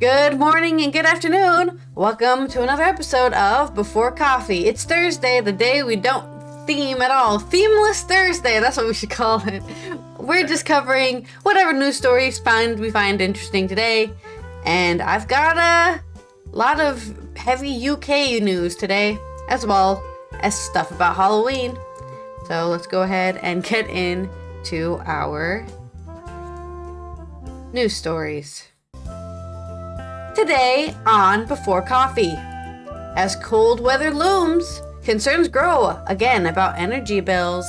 Good morning and good afternoon. Welcome to another episode of Before Coffee. It's Thursday, the day we don't theme at all. Themeless Thursday, that's what we should call it. We're just covering whatever news stories we find interesting today. And I've got a lot of heavy UK news today, as well as stuff about Halloween. So let's go ahead and get into our news stories. Today on Before Coffee, as cold weather looms, concerns grow again about energy bills.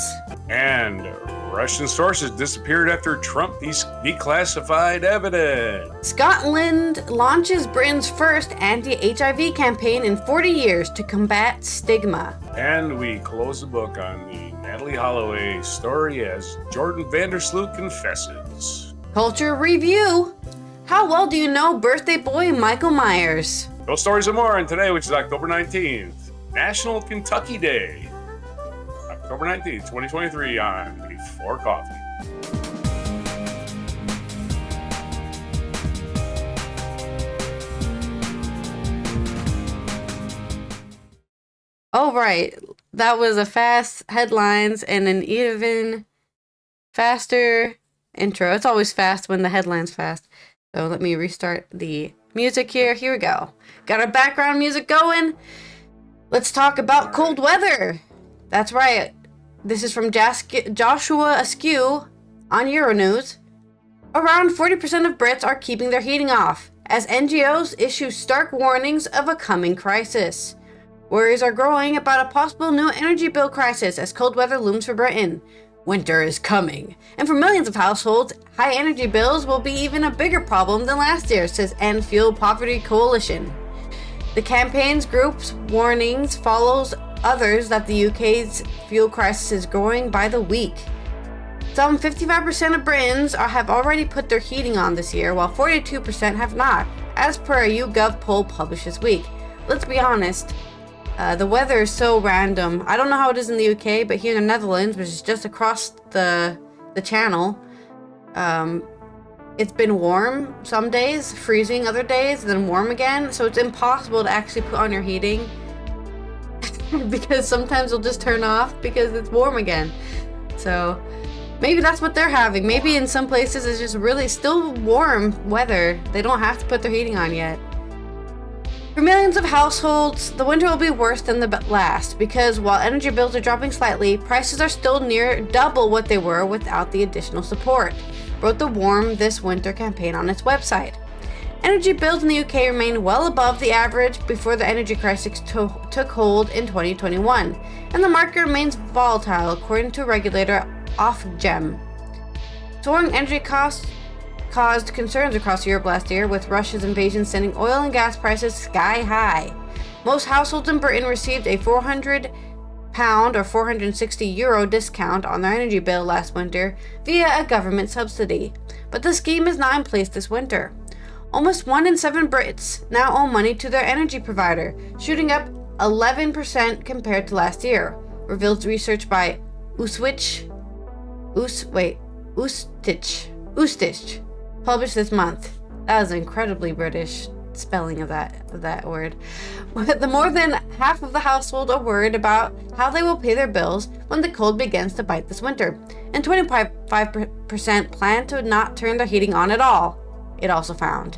And Russian sources disappeared after Trump declassified evidence. Scotland launches Britain's first anti-HIV campaign in 40 years to combat stigma. And we close the book on the Natalie Holloway story as Jordan Vandersloot confesses. Culture review. How well do you know birthday boy Michael Myers? Those stories and more on today, which is October 19th, National Kentucky Day. October 19th, 2023 on Before Coffee. Oh, right. That was a fast headlines and an even faster intro. It's always fast when the headline's fast. So let me restart the music here. Here we go. Got our background music going. Let's talk about cold weather. That's right. This is from Joshua Askew on Euronews. Around 40% of Brits are keeping their heating off as NGOs issue stark warnings of a coming crisis. Worries are growing about a possible new energy bill crisis as cold weather looms for Britain. Winter is coming, and for millions of households, high energy bills will be even a bigger problem than last year, says End Fuel Poverty Coalition. The campaign's group's warnings follows others that the UK's fuel crisis is growing by the week. Some 55% of Britons have already put their heating on this year, while 42% have not, as per a YouGov poll published this week. Let's be honest. The weather is so random. I don't know how it is in the UK, but here in the Netherlands, which is just across the channel, it's been warm some days, freezing other days, then warm again. So it's impossible to actually put on your heating because sometimes it'll just turn off because it's warm again. So maybe that's what they're having. Maybe in some places it's just really still warm weather. They don't have to put their heating on yet. For millions of households, the winter will be worse than the last because while energy bills are dropping slightly, prices are still near double what they were without the additional support, wrote the Warm This Winter campaign on its website. Energy bills in the UK remain well above the average before the energy crisis took hold in 2021, and the market remains volatile according to regulator Ofgem. Soaring energy costs caused concerns across Europe last year, with Russia's invasion sending oil and gas prices sky high. Most households in Britain received a £400 or €460 discount on their energy bill last winter via a government subsidy, but the scheme is not in place this winter. Almost 1 in 7 Brits now owe money to their energy provider, shooting up 11% compared to last year, reveals research by Ustich, published this month. That was incredibly British spelling of that word. The more than half of the household are worried about how they will pay their bills when the cold begins to bite this winter, and 25% plan to not turn their heating on at all, it also found.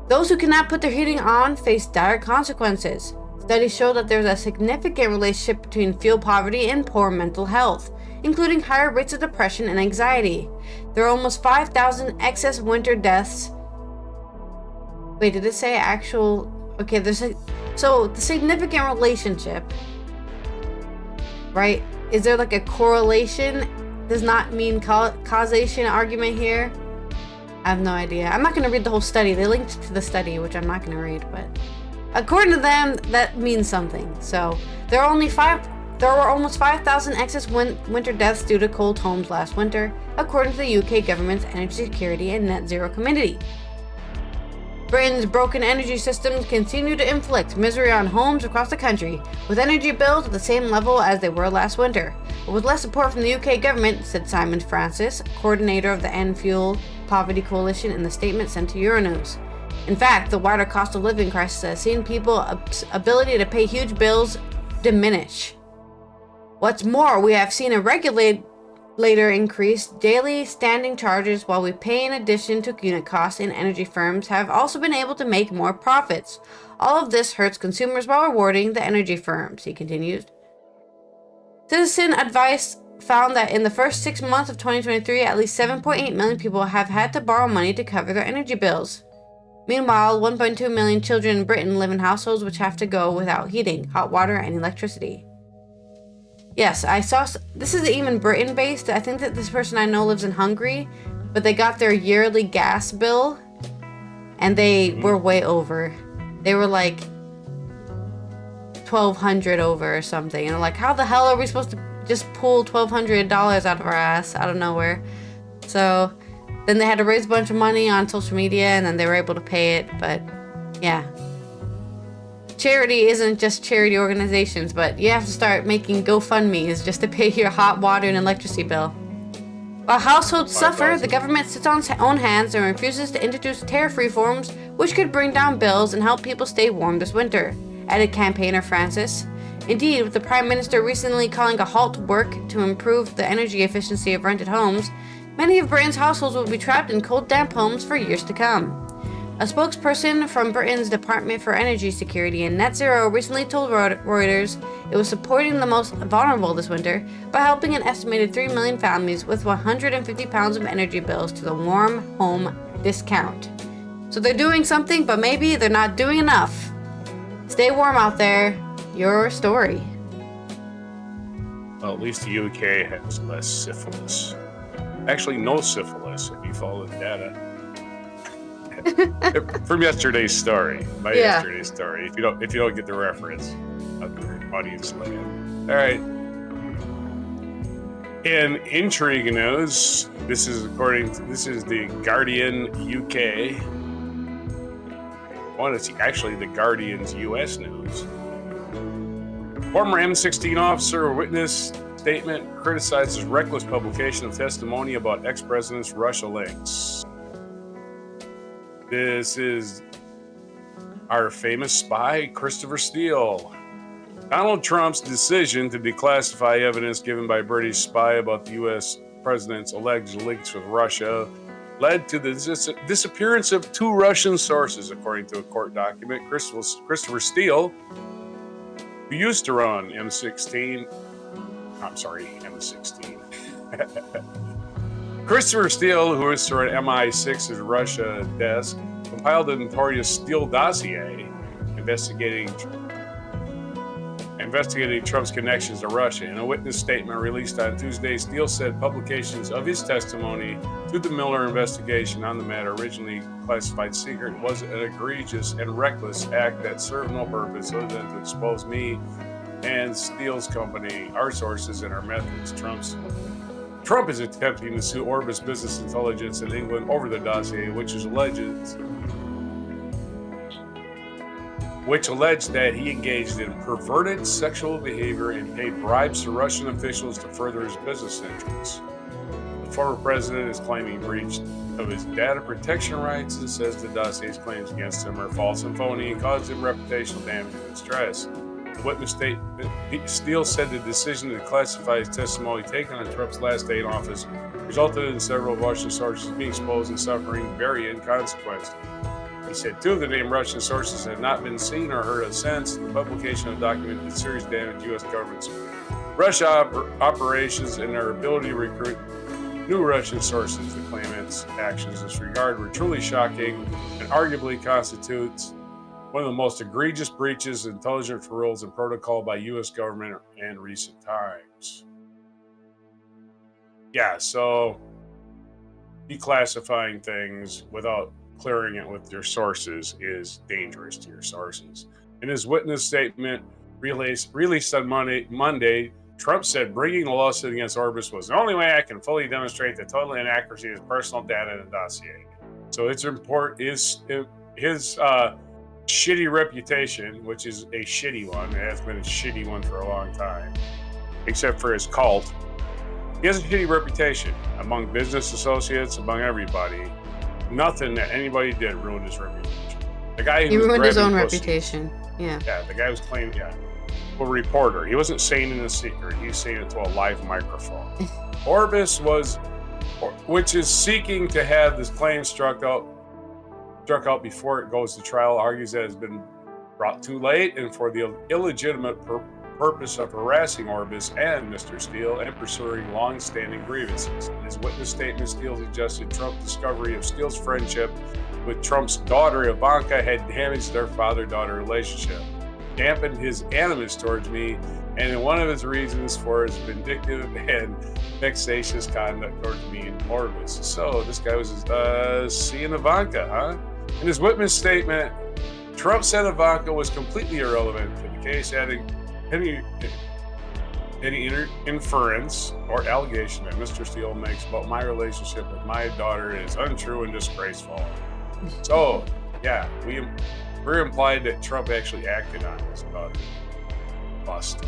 Those who cannot put their heating on face dire consequences. Studies show that there's a significant relationship between fuel poverty and poor mental health, including higher rates of depression and anxiety. There are almost 5,000 excess winter deaths. Wait, did it say actual? Okay, so the significant relationship, right? Is there like a correlation? Does not mean causation argument here. I have no idea. I'm not going to read the whole study. They linked to the study, which I'm not going to read, but according to them, that means something. So there were almost 5,000 excess winter deaths due to cold homes last winter, according to the UK government's Energy Security and Net Zero Committee. Britain's broken energy systems continue to inflict misery on homes across the country, with energy bills at the same level as they were last winter, but with less support from the UK government, said Simon Francis, coordinator of the End Fuel Poverty Coalition in the statement sent to Euronews. In fact, the wider cost of living crisis has seen people's ability to pay huge bills diminish. What's more, we have seen a regulator increase daily standing charges while we pay in addition to unit costs, and energy firms have also been able to make more profits. All of this hurts consumers while rewarding the energy firms, he continues. Citizen Advice found that in the first 6 months of 2023, at least 7.8 million people have had to borrow money to cover their energy bills. Meanwhile, 1.2 million children in Britain live in households which have to go without heating, hot water, and electricity. Yes, I saw. This is even Britain-based. I think that this person I know lives in Hungary, but they got their yearly gas bill, and they were way over. They were like $1,200 over or something. And I'm like, how the hell are we supposed to just pull $1,200 out of our ass out of nowhere? So then they had to raise a bunch of money on social media, and then they were able to pay it. But yeah, charity isn't just charity organizations, but you have to start making GoFundMes just to pay your hot water and electricity bill. While households suffer, the government sits on its own hands and refuses to introduce tariff reforms, which could bring down bills and help people stay warm this winter, added campaigner Francis. Indeed, with the Prime Minister recently calling a halt to work to improve the energy efficiency of rented homes, many of Britain's households will be trapped in cold, damp homes for years to come. A spokesperson from Britain's Department for Energy Security and Net Zero recently told Reuters it was supporting the most vulnerable this winter by helping an estimated 3 million families with £150 of energy bills to the Warm Home Discount. So they're doing something, but maybe they're not doing enough. Stay warm out there. Your story. Well, at least the UK has less syphilis. Actually, no syphilis if you follow the data. From yesterday's story. Yesterday's story. If you don't get the reference, audience land. All right. In intrigue news, this is the Guardian UK. Well, it's actually the Guardian's US news. Former M16 officer witness statement criticizes reckless publication of testimony about ex-president's Russia links. This is our famous spy, Christopher Steele. Donald Trump's decision to declassify evidence given by a British spy about the U.S. president's alleged links with Russia led to the disappearance of 2 Russian sources, according to a court document. Christopher Steele, who used to run M16. Christopher Steele, who used to run MI6's Russia desk, compiled the notorious Steele dossier investigating Trump's connections to Russia. In a witness statement released on Tuesday, Steele said publications of his testimony to the Miller investigation on the matter, originally classified secret, was an egregious and reckless act that served no purpose other than to expose me and Steele's company, our sources, and our methods. Trump is attempting to sue Orbis Business Intelligence in England over the dossier, which alleged that he engaged in perverted sexual behavior and paid bribes to Russian officials to further his business interests. The former president is claiming breach of his data protection rights and says the dossier's claims against him are false and phony and caused him reputational damage and stress. The witness statement, Steele said the decision to classify his testimony taken on Trump's last day in office resulted in several Russian sources being exposed and suffering varying consequences. He said 2 of the named Russian sources had not been seen or heard of since the publication of the document did serious damage to U.S. government's Russia operations and their ability to recruit new Russian sources. The claimant's actions in this regard were truly shocking and arguably constitutes one of the most egregious breaches of intelligence rules and protocol by U.S. government in recent times. Yeah, so declassifying things without clearing it with your sources is dangerous to your sources. In his witness statement released on Monday, Trump said bringing a lawsuit against Orbis was the only way I can fully demonstrate the total inaccuracy of his personal data in the dossier. So it's important his shitty reputation, which is a shitty one. It has been a shitty one for a long time, except for his cult. He has a shitty reputation among business associates, among everybody. nothing that anybody did ruined his reputation. The guy who He was ruined his grabbing own pussy, reputation. Yeah. Yeah, the guy was claiming, a reporter. He wasn't saying it in secret. He was saying it to a live microphone. Orbis which is seeking to have this claim struck out before it goes to trial, argues that it's been brought too late and for the illegitimate purpose of harassing Orbis and Mr. Steele and pursuing long-standing grievances. In his witness statement, Steele suggested Trump's discovery of Steele's friendship with Trump's daughter Ivanka had damaged their father-daughter relationship, dampened his animus towards me, and in one of his reasons for his vindictive and vexatious conduct towards me and Orbis. So this guy was seeing Ivanka, huh? In his witness statement, Trump said Ivanka was completely irrelevant to the case, adding any inference or allegation that Mr. Steele makes about my relationship with my daughter is untrue and disgraceful. So, yeah, we're implied that Trump actually acted on this bust.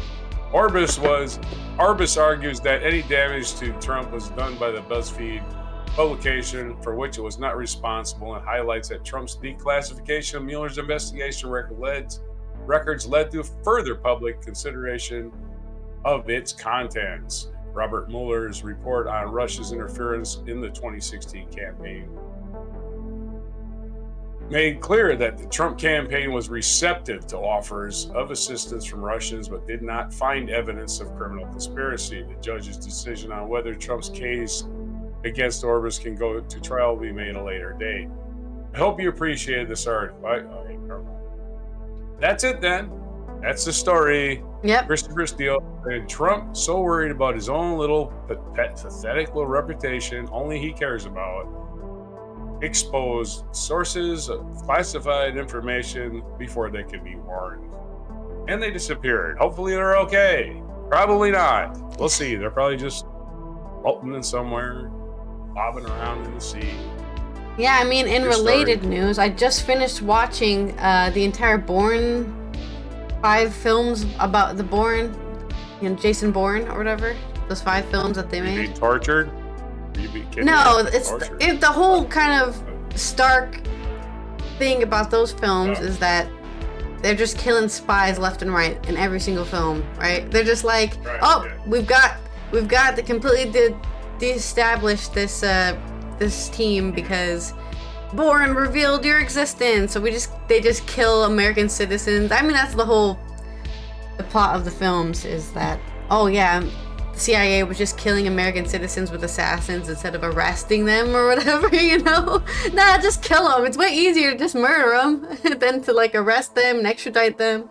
Orbis argues that any damage to Trump was done by the BuzzFeed publication for which it was not responsible, and highlights that Trump's declassification of Mueller's investigation records led to further public consideration of its contents. Robert Mueller's report on Russia's interference in the 2016 campaign made clear that the Trump campaign was receptive to offers of assistance from Russians, but did not find evidence of criminal conspiracy. The judge's decision on whether Trump's case against Orbis can go to trial will be made at a later date. I hope you appreciated this article. That's it then. That's the story. Yep. Christopher Steele and Trump so worried about his own little pathetic little reputation, only he cares about, exposed sources of classified information before they can be warned. And they disappeared. Hopefully they're okay. Probably not. We'll see. They're probably just floating in somewhere, bobbing around in the sea. Yeah, I mean, in related news, I just finished watching the entire Bourne 5 films about the Bourne, Jason Bourne or whatever. Those 5 films that they made. You being tortured? No, it's the whole kind of stark thing about those films is that they're just killing spies left and right in every single film, right? They're just like, we've got to completely de-establish this team because Bourne revealed your existence, so they just kill American citizens. I mean, that's the plot of the films is that, the CIA was just killing American citizens with assassins instead of arresting them or whatever, Nah, just kill them. It's way easier to just murder them than to arrest them and extradite them.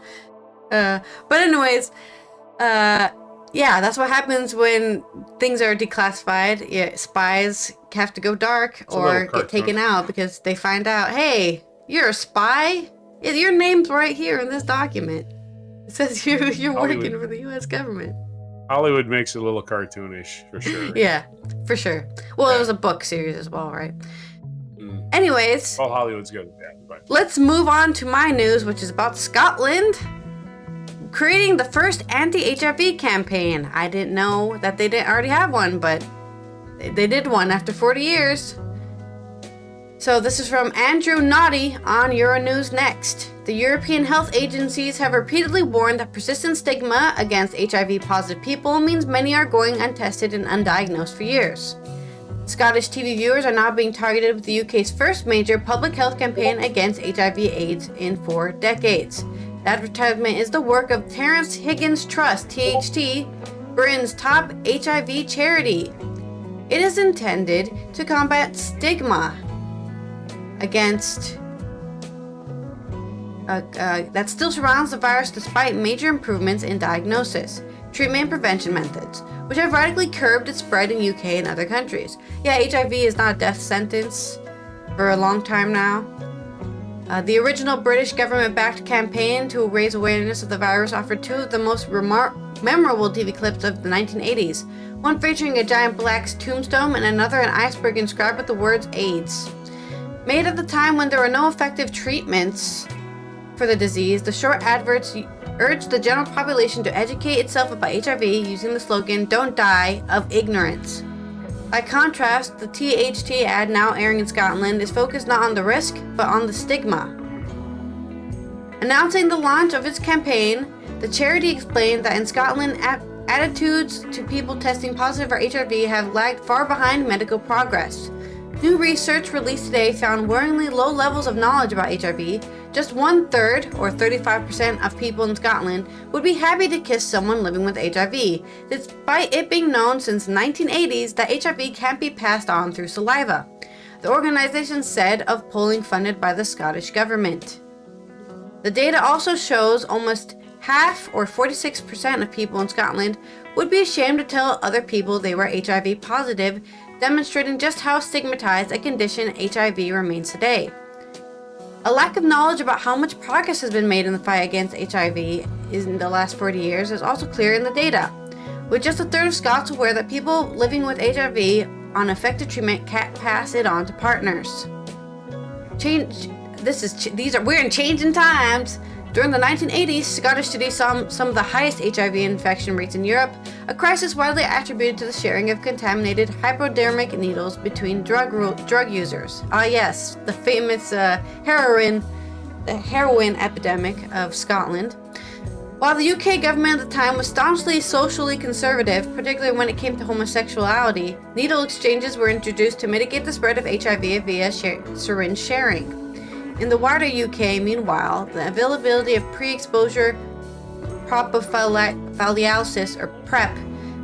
But anyways, that's what happens when things are declassified. Yeah, spies have to go dark or get taken out because they find out, hey, you're a spy? Your name's right here in this document. It says you're working for the U.S. government. Hollywood makes it a little cartoonish, for sure. Yeah, for sure. Well, it was a book series as well, right? Anyways. Well, Hollywood's good at that. But let's move on to my news, which is about Scotland creating the first anti-HIV campaign. I didn't know that they didn't already have one, but they did one after 40 years. So this is from Andrew Naughty on Euronews Next. The European health agencies have repeatedly warned that persistent stigma against HIV-positive people means many are going untested and undiagnosed for years. Scottish TV viewers are now being targeted with the UK's first major public health campaign against HIV/AIDS in 4 decades. The advertisement is the work of Terence Higgins Trust, THT, Britain's top HIV charity. It is intended to combat stigma against that still surrounds the virus despite major improvements in diagnosis, treatment, and prevention methods, which have radically curbed its spread in UK and other countries. Yeah, HIV is not a death sentence for a long time now. The original British government-backed campaign to raise awareness of the virus offered 2 of the most memorable TV clips of the 1980s, one featuring a giant black tombstone and another an iceberg inscribed with the words AIDS. Made at the time when there were no effective treatments for the disease, the short adverts urged the general population to educate itself about HIV using the slogan, "Don't die of ignorance." By contrast, the THT ad now airing in Scotland is focused not on the risk, but on the stigma. Announcing the launch of its campaign, the charity explained that in Scotland, attitudes to people testing positive for HIV have lagged far behind medical progress. New research released today found worryingly low levels of knowledge about HIV. Just 1/3, or 35% of people in Scotland, would be happy to kiss someone living with HIV, despite it being known since the 1980s that HIV can't be passed on through saliva, the organization said of polling funded by the Scottish government. The data also shows almost half, or 46% of people in Scotland, would be ashamed to tell other people they were HIV positive, demonstrating just how stigmatized a condition HIV remains today. A lack of knowledge about how much progress has been made in the fight against HIV in the last 40 years is also clear in the data, with just 1/3 of Scots aware that people living with HIV on effective treatment can't pass it on to partners. We're in changing times. During the 1980s, Scottish cities saw some of the highest HIV infection rates in Europe, a crisis widely attributed to the sharing of contaminated hypodermic needles between drug users. Ah yes, the famous heroin epidemic of Scotland. While the UK government at the time was staunchly socially conservative, particularly when it came to homosexuality, needle exchanges were introduced to mitigate the spread of HIV via syringe sharing. In the wider UK, meanwhile, the availability of pre-exposure prophylaxis, or PrEP,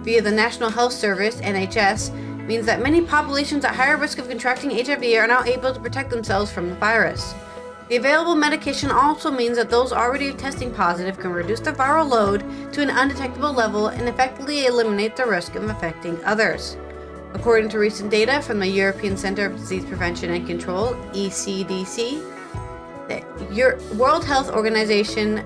via the National Health Service (NHS) means that many populations at higher risk of contracting HIV are now able to protect themselves from the virus. The available medication also means that those already testing positive can reduce the viral load to an undetectable level and effectively eliminate the risk of affecting others. According to recent data from the European Centre of Disease Prevention and Control (ECDC), the World Health Organization,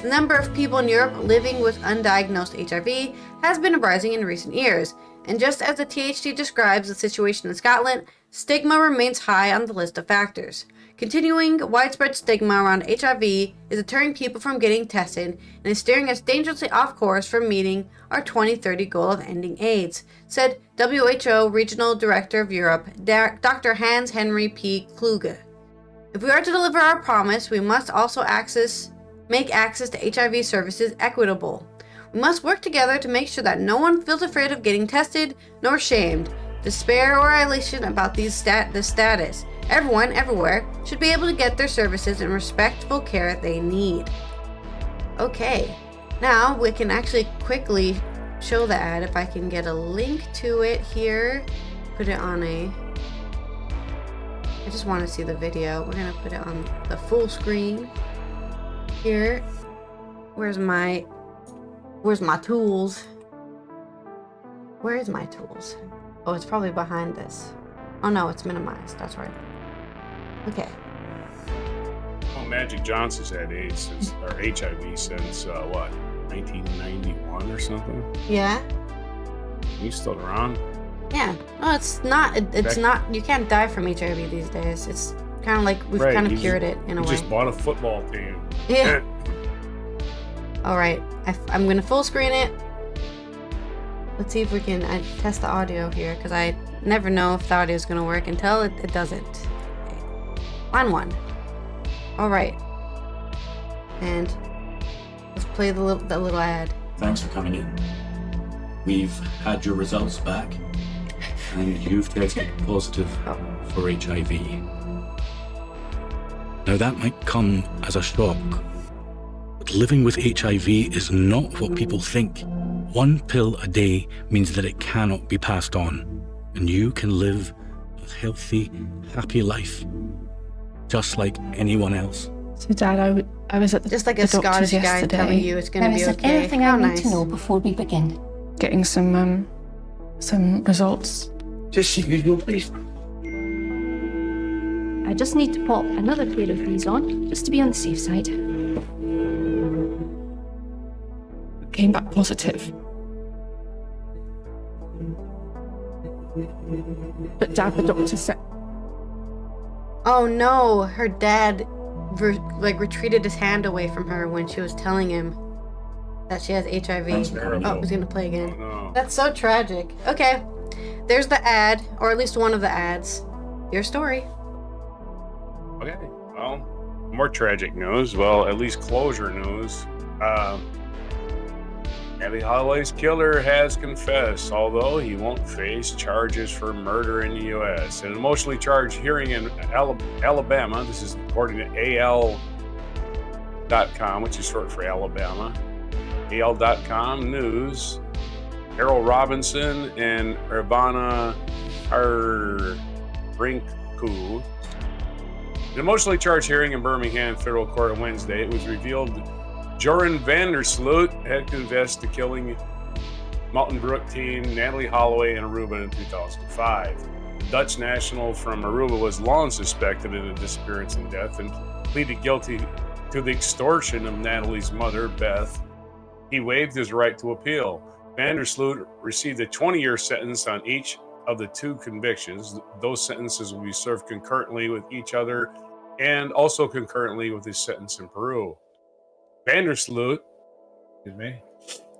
the number of people in Europe living with undiagnosed HIV has been rising in recent years, and just as the THD describes the situation in Scotland, stigma remains high on the list of factors. Continuing widespread stigma around HIV is deterring people from getting tested and is steering us dangerously off course from meeting our 2030 goal of ending AIDS, said WHO Regional Director of Europe, Dr. Hans-Henry P. Kluge. If we are to deliver our promise, we must also make access to HIV services equitable. We must work together to make sure that no one feels afraid of getting tested, nor shamed, despair, or elation about this status. Everyone, everywhere, should be able to get their services and respectful care they need. Okay, now we can actually quickly show the ad if I can get a link to it here. Put it on I just want to see the video. We're gonna put it on the full screen here. Where's my tools? Where is my tools? Oh, it's probably behind this. Oh no, it's minimized. That's right. Okay. Well, Magic Johnson's had AIDS or HIV since 1991 or something? Yeah. He's still around? Yeah. No, it's not. It's not. You can't die from HIV these days. It's kind of like we've kind of cured it in a way. He just bought a football team. Yeah. All right. I'm gonna full screen it. Let's see if we can test the audio here, because I never know if the audio is gonna work until it doesn't. Okay. Line 1. All right. And let's play the little ad. Thanks for coming in. We've had your results back, and you've tested positive for HIV. Now that might come as a shock, but living with HIV is not what people think. 1 pill a day means that it cannot be passed on, and you can live a healthy, happy life, just like anyone else. So Dad, I was at the Just like a Scottish guy telling you it's going to be okay. There is anything I need to know before we begin. Getting some results. Just the usual, please. I just need to pop another pair of these on, just to be on the safe side. Came back positive. But Dad, the doctor said... Oh no, her dad retreated his hand away from her when she was telling him. That she has HIV. That's terrible. Oh, he's gonna play again. Oh, no. That's so tragic. Okay, there's the ad, or at least one of the ads. Your story. Okay, well, more tragic news. Well, at least closure news. Abby Holloway's killer has confessed, although he won't face charges for murder in the U.S. An emotionally charged hearing in Alabama, this is according to AL.com, which is short for Alabama, AL.com News, Harold Robinson and Ivana Rinku. An emotionally charged hearing in Birmingham federal court on Wednesday, it was revealed Joran Vandersloot had confessed to killing Mountain Brook teen Natalie Holloway in Aruba in 2005. The Dutch national from Aruba was long suspected in a disappearance and death and pleaded guilty to the extortion of Natalie's mother, Beth. He waived his right to appeal. Vandersloot received a 20-year sentence on each of the two convictions. Those sentences will be served concurrently with each other and also concurrently with his sentence in Peru. Vandersloot,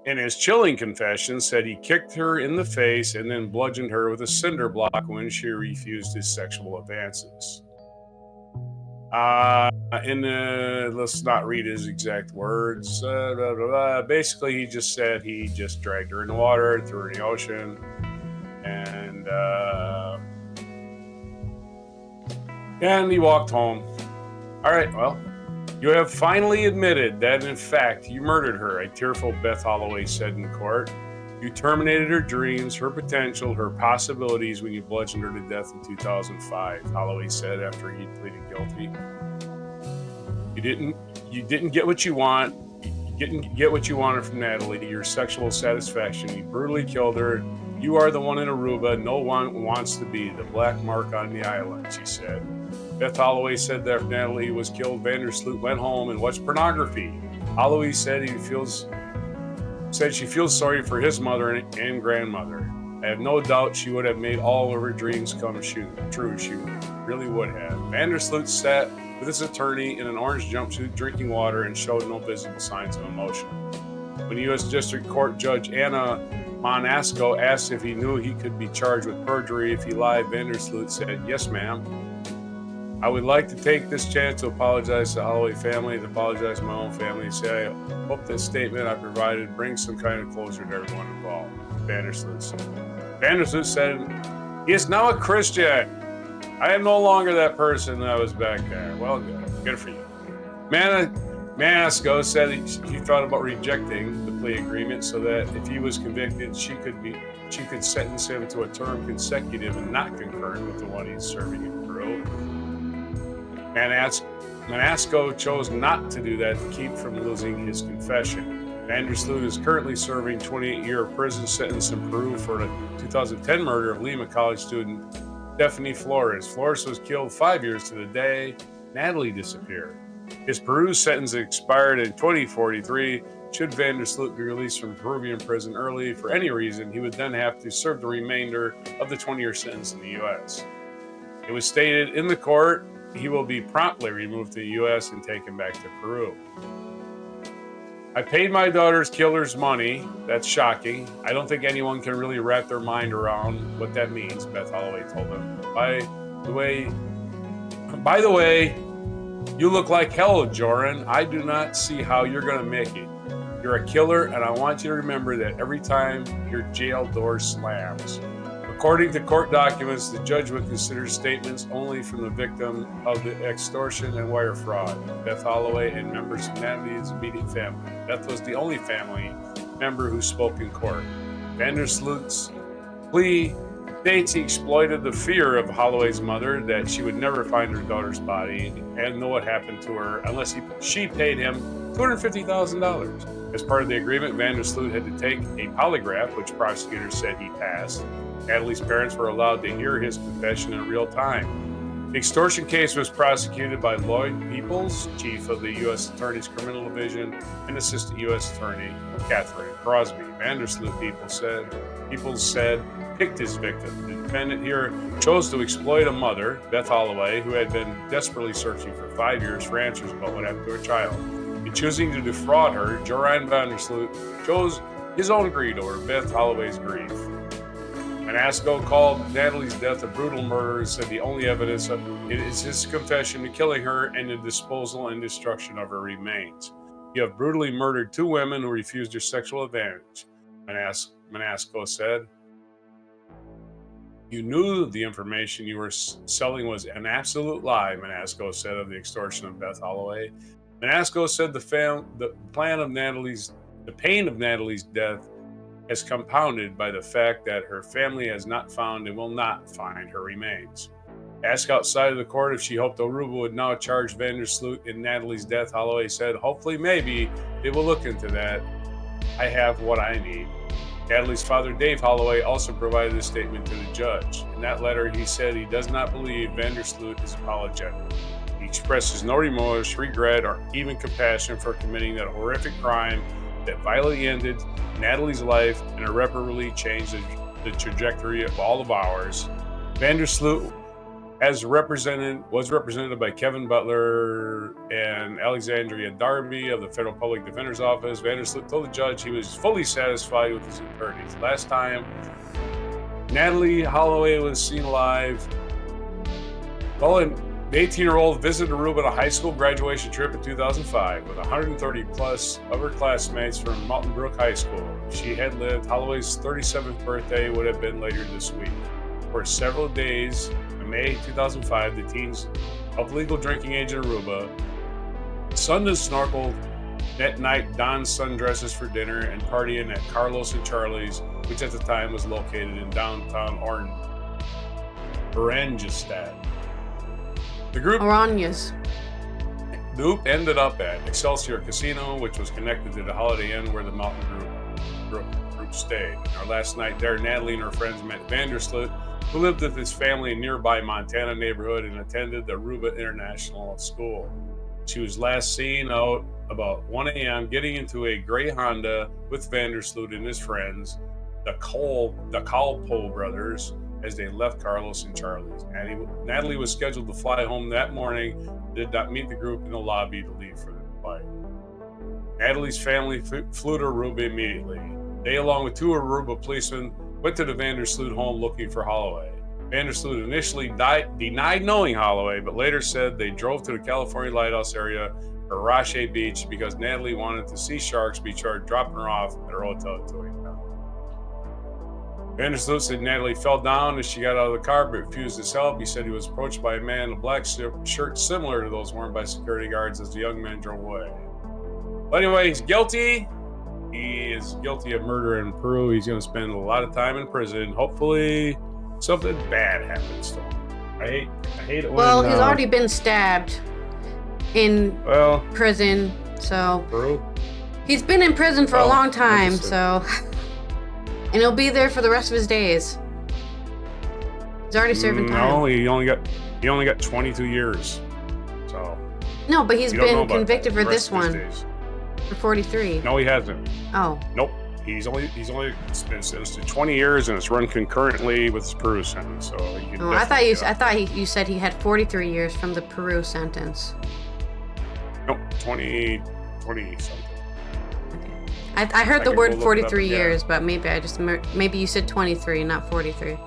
in his chilling confession, said he kicked her in the face and then bludgeoned her with a cinder block when she refused his sexual advances. Let's not read his exact words. Basically, he just said he just dragged her in the water, threw her in the ocean, and he walked home. All right, well, you have finally admitted that, in fact, you murdered her, a tearful Beth Holloway said in court. You terminated her dreams, her potential, her possibilities when you bludgeoned her to death in 2005, Holloway said after he pleaded guilty. You didn't get what you want. You didn't get what you wanted from Natalie, your sexual satisfaction. You brutally killed her. You are the one in Aruba no one wants to be, the black mark on the island, she said. Beth Holloway said that after Natalie was killed, Vandersloot went home and watched pornography. Holloway said she feels sorry for his mother and grandmother. I have no doubt she would have made all of her dreams come true. She really would have. Vandersloot sat with his attorney in an orange jumpsuit drinking water and showed no visible signs of emotion. When U.S. District Court Judge Anna Monasco asked if he knew he could be charged with perjury if he lied, Vandersloot said, "Yes, ma'am. I would like to take this chance to apologize to the Holloway family, to apologize to my own family, and say I hope this statement I provided brings some kind of closure to everyone involved," Vandersloot said. Vandersloot said, "He is now a Christian. I am no longer that person that I was back there." Well, good for you. Manasco said he thought about rejecting the plea agreement so that if he was convicted, she could sentence him to a term consecutive and not concurrent with the one he's serving in Peru. Manasco chose not to do that to keep from losing his confession. Vandersloot is currently serving a 28-year prison sentence in Peru for the 2010 murder of Lima College student Stephanie Flores. Flores was killed 5 years to the day Natalie disappeared. His Peru sentence expired in 2043. Should Vandersloot be released from Peruvian prison early for any reason, he would then have to serve the remainder of the 20-year sentence in the U.S. It was stated in the court he will be promptly removed to the U.S. and taken back to Peru. I paid my daughter's killer's money. That's shocking. I don't think anyone can really wrap their mind around what that means, Beth Holloway told him. By the way, you look like hell, Joran. I do not see how you're going to make it. You're a killer, and I want you to remember that every time your jail door slams. According to court documents, the judge would consider statements only from the victim of the extortion and wire fraud, Beth Holloway and members of Natalie's immediate family. Beth was the only family member who spoke in court. Vandersloot's plea states he exploited the fear of Holloway's mother that she would never find her daughter's body and know what happened to her unless she paid him $250,000. As part of the agreement, Vandersloot had to take a polygraph, which prosecutors said he passed. Natalie's parents were allowed to hear his confession in real time. The extortion case was prosecuted by Lloyd Peoples, chief of the U.S. Attorney's Criminal Division, and Assistant U.S. Attorney Catherine Crosby. Vandersloot, Peoples said, picked his victim. The defendant here chose to exploit a mother, Beth Holloway, who had been desperately searching for 5 years for answers about what happened to her child. In choosing to defraud her, Joran Vandersloot chose his own greed over Beth Holloway's grief. Manasco called Natalie's death a brutal murder and said the only evidence of it is his confession to killing her and the disposal and destruction of her remains. You have brutally murdered 2 women who refused your sexual advantage, Manasco said. You knew the information you were selling was an absolute lie, Manasco said of the extortion of Beth Holloway. Manasco said the pain of Natalie's death is compounded by the fact that her family has not found and will not find her remains. Asked outside of the court if she hoped Aruba would now charge Vandersloot in Natalie's death, Holloway said, hopefully, maybe, they will look into that. I have what I need. Natalie's father, Dave Holloway, also provided a statement to the judge. In that letter, he said he does not believe Vandersloot is apologetic. He expresses no remorse, regret, or even compassion for committing that horrific crime that violently ended Natalie's life and irreparably changed the trajectory of all of ours. Vandersloot was represented by Kevin Butler and Alexandria Darby of the Federal Public Defender's Office. Vandersloot told the judge he was fully satisfied with his attorneys. Last time Natalie Holloway was seen alive, the 18-year-old visited Aruba on a high school graduation trip in 2005 with 130 plus of her classmates from Mountain Brook High School. If she had lived, Holloway's 37th birthday would have been later this week. For several days in May 2005, the teens of legal drinking age in Aruba sunned and snorkeled at night, donned sundresses for dinner, and partying at Carlos and Charlie's, which at the time was located in downtown Oranjestad. The group ended up at Excelsior Casino, which was connected to the Holiday Inn where the Mountain Group stayed. Our last night there, Natalie and her friends met Vandersloot, who lived with his family in nearby Montana neighborhood and attended the Aruba International School. She was last seen out about 1 a.m. getting into a gray Honda with Vandersloot and his friends, the Kalpo brothers, as they left Carlos and Charlie's. Natalie was scheduled to fly home that morning, did not meet the group in the lobby to leave for the flight. Natalie's family flew to Aruba immediately. They, along with 2 Aruba policemen, went to the Vandersloot home looking for Holloway. Vandersloot initially denied knowing Holloway, but later said they drove to the California Lighthouse area or Rache Beach because Natalie wanted to see sharks before dropping her off at her hotel in Toyota. Vandersloot said Natalie fell down as she got out of the car but refused his help. He said he was approached by a man in a black shirt similar to those worn by security guards as the young man drove away. But anyway, he's guilty. He is guilty of murder in Peru. He's going to spend a lot of time in prison. Hopefully, something bad happens to him. I hate it. Well, he's already been stabbed in prison, so Peru. He's been in prison for a long time, so and he'll be there for the rest of his days. He's already serving time. No, he only got 22 years. So no, but he's been convicted for this one. For 43. No, he hasn't. Oh. Nope. He's only been sentenced to 20 years, and it's run concurrently with his Peru sentence. So you can. I thought you said he had 43 years from the Peru sentence. Nope, 20 something. I heard the word 43 years, but maybe you said 23, not 43.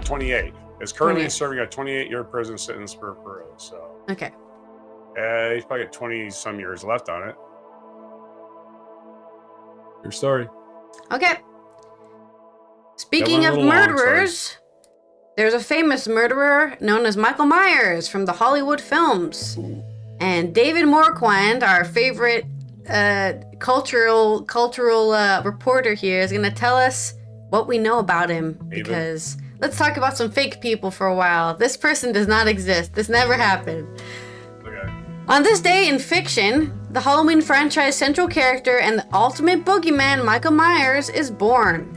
28. Is currently serving a 28-year prison sentence for Peru. So. Okay. He's probably got 20 some years left on it. Your story. Okay. Speaking of murderers, there's a famous murderer known as Michael Myers from the Hollywood films. And David Morquand, our favorite cultural reporter here, is going to tell us what we know about him. Because let's talk about some fake people for a while. This person does not exist. This never happened. Okay. On this day in fiction, the Halloween franchise central character and the ultimate boogeyman, Michael Myers, is born.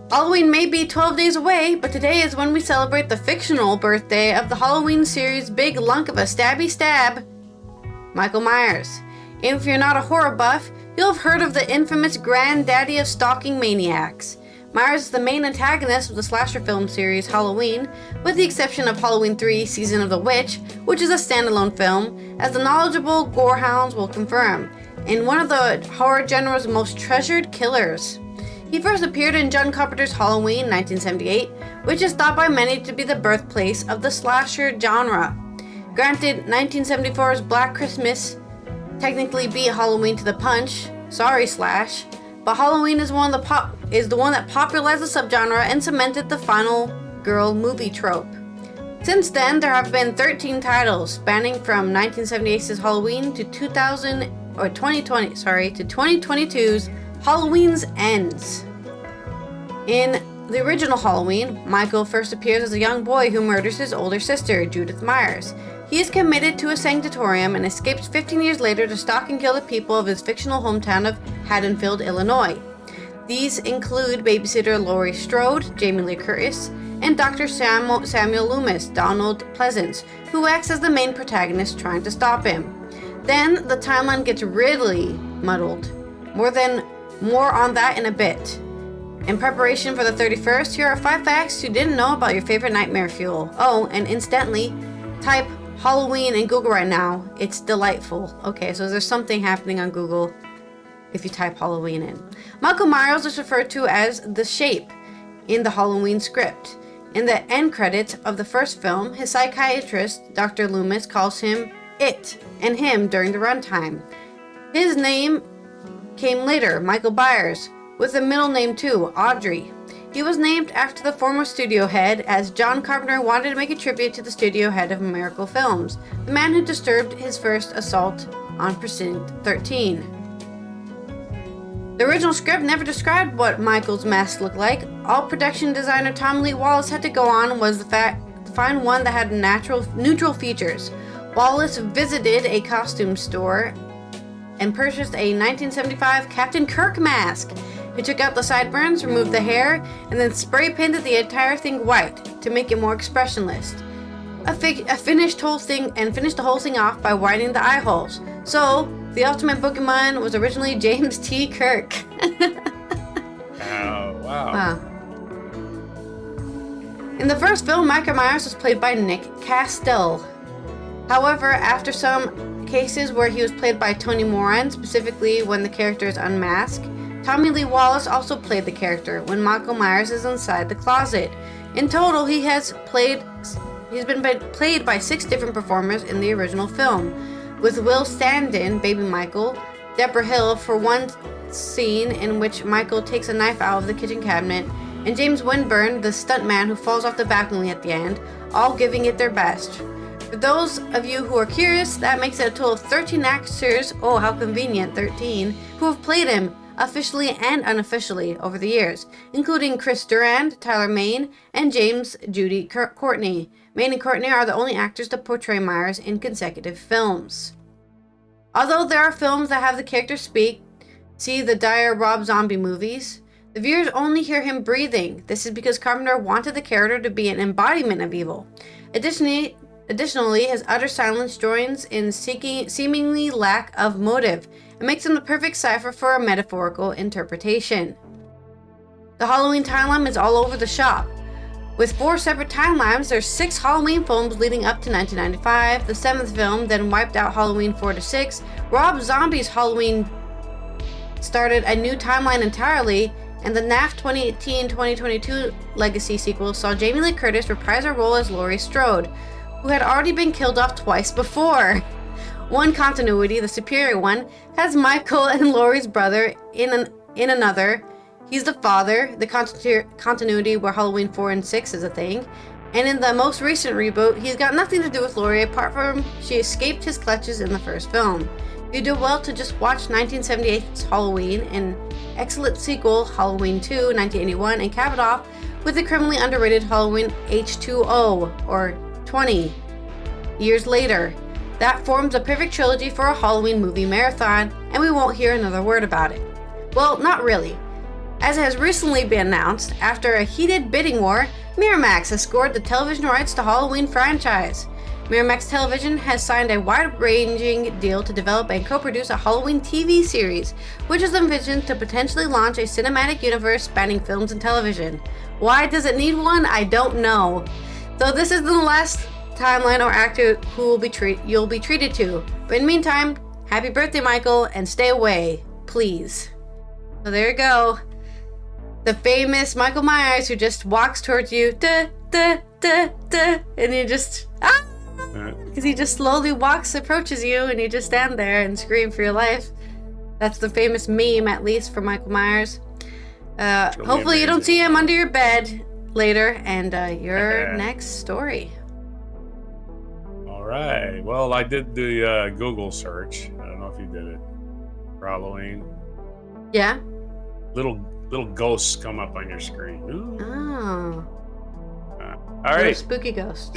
Halloween may be 12 days away, but today is when we celebrate the fictional birthday of the Halloween series' big lunk of a stabby stab, Michael Myers. If you're not a horror buff, you'll have heard of the infamous granddaddy of stalking maniacs. Myers is the main antagonist of the slasher film series Halloween, with the exception of Halloween 3 Season of the Witch, which is a standalone film, as the knowledgeable gorehounds will confirm, and one of the horror genre's most treasured killers. He first appeared in John Carpenter's Halloween 1978, which is thought by many to be the birthplace of the slasher genre. Granted, 1974's Black Christmas technically beat Halloween to the punch, sorry Slash, but Halloween is the one that popularized the subgenre and cemented the final girl movie trope. Since then, there have been 13 titles spanning from 1978's Halloween to 2022's Halloween's Ends. In the original Halloween, Michael first appears as a young boy who murders his older sister, Judith Myers. He is committed to a sanatorium and escapes 15 years later to stalk and kill the people of his fictional hometown of Haddonfield, Illinois. These include babysitter Laurie Strode, Jamie Lee Curtis, and Dr. Samuel Loomis, Donald Pleasance, who acts as the main protagonist trying to stop him. Then the timeline gets really muddled. More on that in a bit. In preparation for the 31st, here are 5 facts you didn't know about your favorite nightmare fuel. Oh, and incidentally, type Halloween in Google right now. It's delightful. Okay, so there's something happening on Google if you type Halloween in. Michael Myers is referred to as the Shape in the Halloween script. In the end credits of the first film, his psychiatrist, Dr. Loomis, calls him It and him during the runtime. His name came later, Michael Byers, with a middle name too, Audrey. He was named after the former studio head, as John Carpenter wanted to make a tribute to the studio head of Miracle Films, the man who disturbed his first assault on Precinct 13. The original script never described what Michael's mask looked like. All production designer Tom Lee Wallace had to go on was to find one that had neutral features. Wallace visited a costume store and purchased a 1975 Captain Kirk mask. He took out the sideburns, removed the hair, and then spray painted the entire thing white to make it more expressionless. Finished the whole thing off by whitening the eye holes. So, the ultimate boogeyman was originally James T. Kirk. Oh, wow. In the first film, Michael Myers was played by Nick Castle. However, after some cases where he was played by Tony Moran, specifically when the character is unmasked, Tommy Lee Wallace also played the character when Michael Myers is inside the closet. In total, he's been played by 6 different performers in the original film, with Will Standen, Baby Michael, Deborah Hill for one scene in which Michael takes a knife out of the kitchen cabinet, and James Winburn, the stuntman who falls off the balcony at the end, all giving it their best. For those of you who are curious, that makes it a total of 13 actors, oh how convenient, 13, who have played him, officially and unofficially, over the years, including Chris Durand, Tyler Mane, and James Judy Courtney. Mane and Courtney are the only actors to portray Myers in consecutive films. Although there are films that have the character speak, see the dire Rob Zombie movies, the viewers only hear him breathing. This is because Carpenter wanted the character to be an embodiment of evil. Additionally, his utter silence joins in seemingly lack of motive and makes him the perfect cipher for a metaphorical interpretation. The Halloween timeline is all over the shop. With 4 separate timelines, there's 6 Halloween films leading up to 1995. The 7th film then wiped out Halloween 4 to 6. Rob Zombie's Halloween started a new timeline entirely, and the NAF 2018-2022 Legacy sequel saw Jamie Lee Curtis reprise her role as Laurie Strode, who had already been killed off twice before. One continuity, the superior one, has Michael and Laurie's brother in another. He's the father, the continuity where Halloween 4 and 6 is a thing. And in the most recent reboot, he's got nothing to do with Laurie apart from she escaped his clutches in the first film. You do well to just watch 1978's Halloween and excellent sequel Halloween 2, 1981, and cap it off with the criminally underrated Halloween H2O, or 20 years later. That forms a perfect trilogy for a Halloween movie marathon, and we won't hear another word about it. Well, not really. As has recently been announced, after a heated bidding war, Miramax has scored the television rights to Halloween franchise. Miramax Television has signed a wide-ranging deal to develop and co-produce a Halloween TV series, which is envisioned to potentially launch a cinematic universe spanning films and television. Why does it need one? I don't know. So this isn't the last timeline or actor who you'll be treated to. But in the meantime, happy birthday, Michael, and stay away, please. So there you go. The famous Michael Myers who just walks towards you, and you just because he just slowly approaches you, and you just stand there and scream for your life. That's the famous meme, at least, for Michael Myers. Hopefully you don't see him under your bed later. And your next story. All right. Well, I did the Google search. I don't know if you did it for Halloween. Yeah. Little ghosts come up on your screen. Ooh. Oh. All right. Spooky ghosts.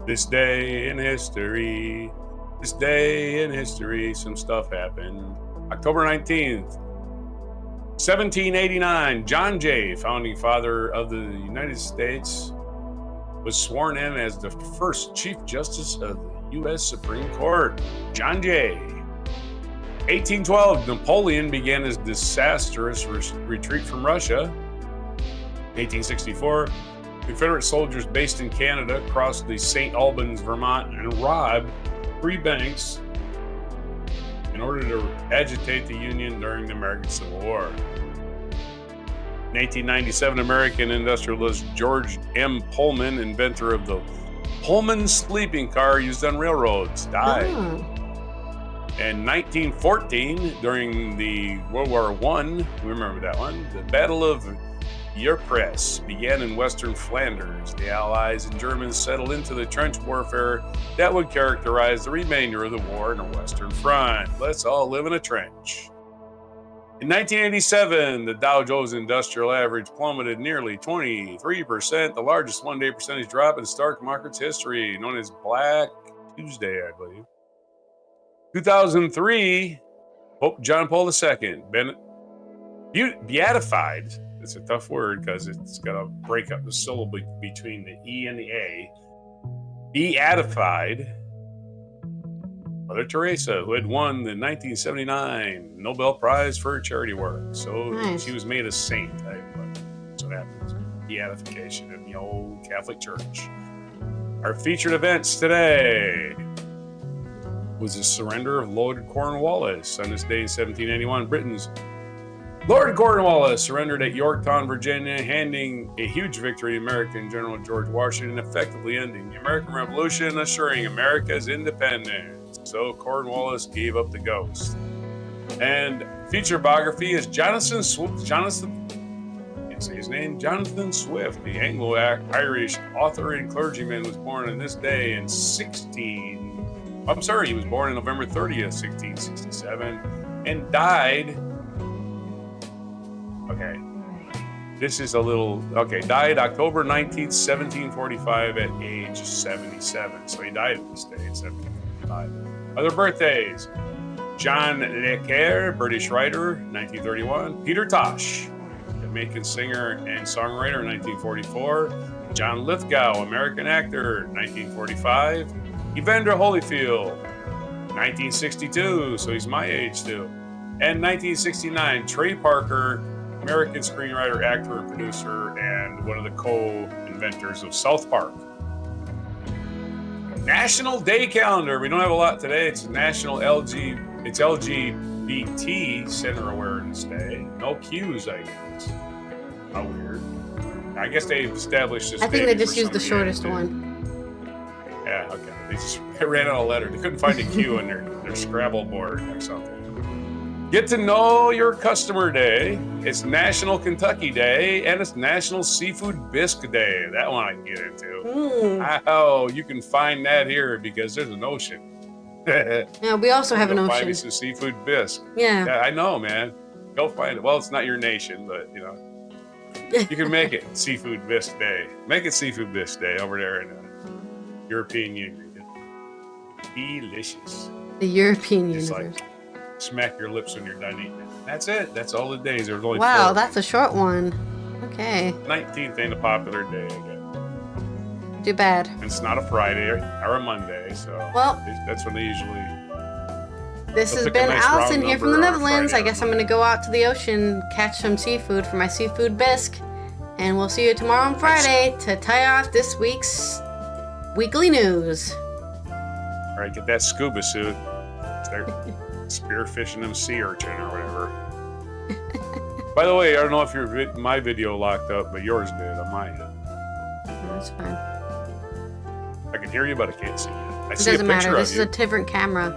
This day in history. This day in history, some stuff happened. October 19th, 1789, John Jay, founding father of the United States, was sworn in as the first Chief Justice of the U.S. Supreme Court. John Jay. 1812, Napoleon began his disastrous retreat from Russia. 1864, Confederate soldiers based in Canada crossed the St. Albans, Vermont, and robbed 3 banks in order to agitate the Union during the American Civil War. In 1897, American industrialist George M. Pullman, inventor of the Pullman sleeping car used on railroads, died. In 1914, during the World War I, remember that one, the Battle of Ypres began in western Flanders. The Allies and Germans settled into the trench warfare that would characterize the remainder of the war in the Western Front. Let's all live in a trench. In 1987, the Dow Jones Industrial Average plummeted nearly 23%, the largest one-day percentage drop in stock market's history, known as Black Tuesday, I believe. 2003, Pope John Paul II, beatified. It's a tough word because it's got to break up the syllable between the E and the A. Beatified Mother Teresa, who had won the 1979 Nobel Prize for charity work. So nice. She was made a saint. So that happens. Beatification in the old Catholic Church. Our featured events today was the surrender of Lord Cornwallis. On this day in 1781, Britain's Lord Cornwallis surrendered at Yorktown, Virginia, handing a huge victory to American General George Washington, effectively ending the American Revolution, assuring America's independence. So Cornwallis gave up the ghost. And feature biography is Jonathan Swift, the Anglo-Irish author and clergyman, was born on this day in he was born on November 30th, 1667, and died. Died October 19th, 1745 at age 77. So he died on this day in 1745. Other birthdays: John Le Carre, British writer, 1931. Peter Tosh, Jamaican singer and songwriter, 1944. John Lithgow, American actor, 1945. Evander Holyfield, 1962, so he's my age too. And 1969, Trey Parker, American screenwriter, actor, and producer, and one of the co-inventors of South Park. National Day Calendar. We don't have a lot today. It's LGBT Center Awareness Day. No Q's, I guess. How weird. I guess they established this. I think they just used the shortest one. Yeah, okay. They ran out of letters. They couldn't find a Q in their Scrabble board or something. Get to know your customer day. It's National Kentucky Day, and it's National Seafood Bisque Day. That one I can get into. How you can find that here because there's an ocean. Yeah, we also have an ocean. Find me some seafood bisque. Yeah, I know, man. Go find it. Well, it's not your nation, but you can make it Seafood Bisque Day. Make it Seafood Bisque Day over there in the European Union. Delicious. The European Just universe. Like, smack your lips when you're done eating it. That's it. That's all the days. There's only Wow, 4. that's a short one. Okay. 19th ain't a popular day, I guess. Too bad. It's not a Friday or a Monday, so Well, that's when they usually. this They'll has pick a been nice Allison round here from the number on Netherlands. I Friday or guess I'm going to go out to the ocean, catch some seafood for my seafood bisque. And we'll see you tomorrow on Friday to tie off this week's weekly news. All right, get that scuba suit. Start spearfishing them sea urchin or whatever. By the way, I don't know if my video locked up, but yours did on my end. That's fine. I can hear you, but I can't see you. I It see a doesn't picture matter. of This is you. a different camera.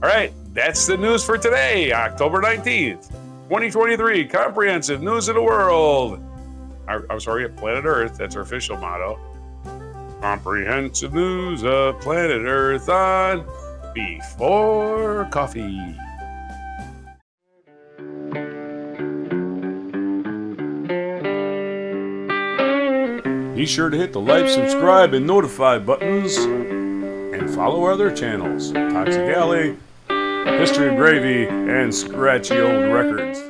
All right, that's the news for today, October 19th, 2023. Comprehensive news of the world. I'm sorry, Planet Earth. That's our official motto. Comprehensive news of planet Earth on Before Coffee. Be sure to hit the like, subscribe, and notify buttons, and follow our other channels, Toxic Alley, History of Gravy, and Scratchy Old Records.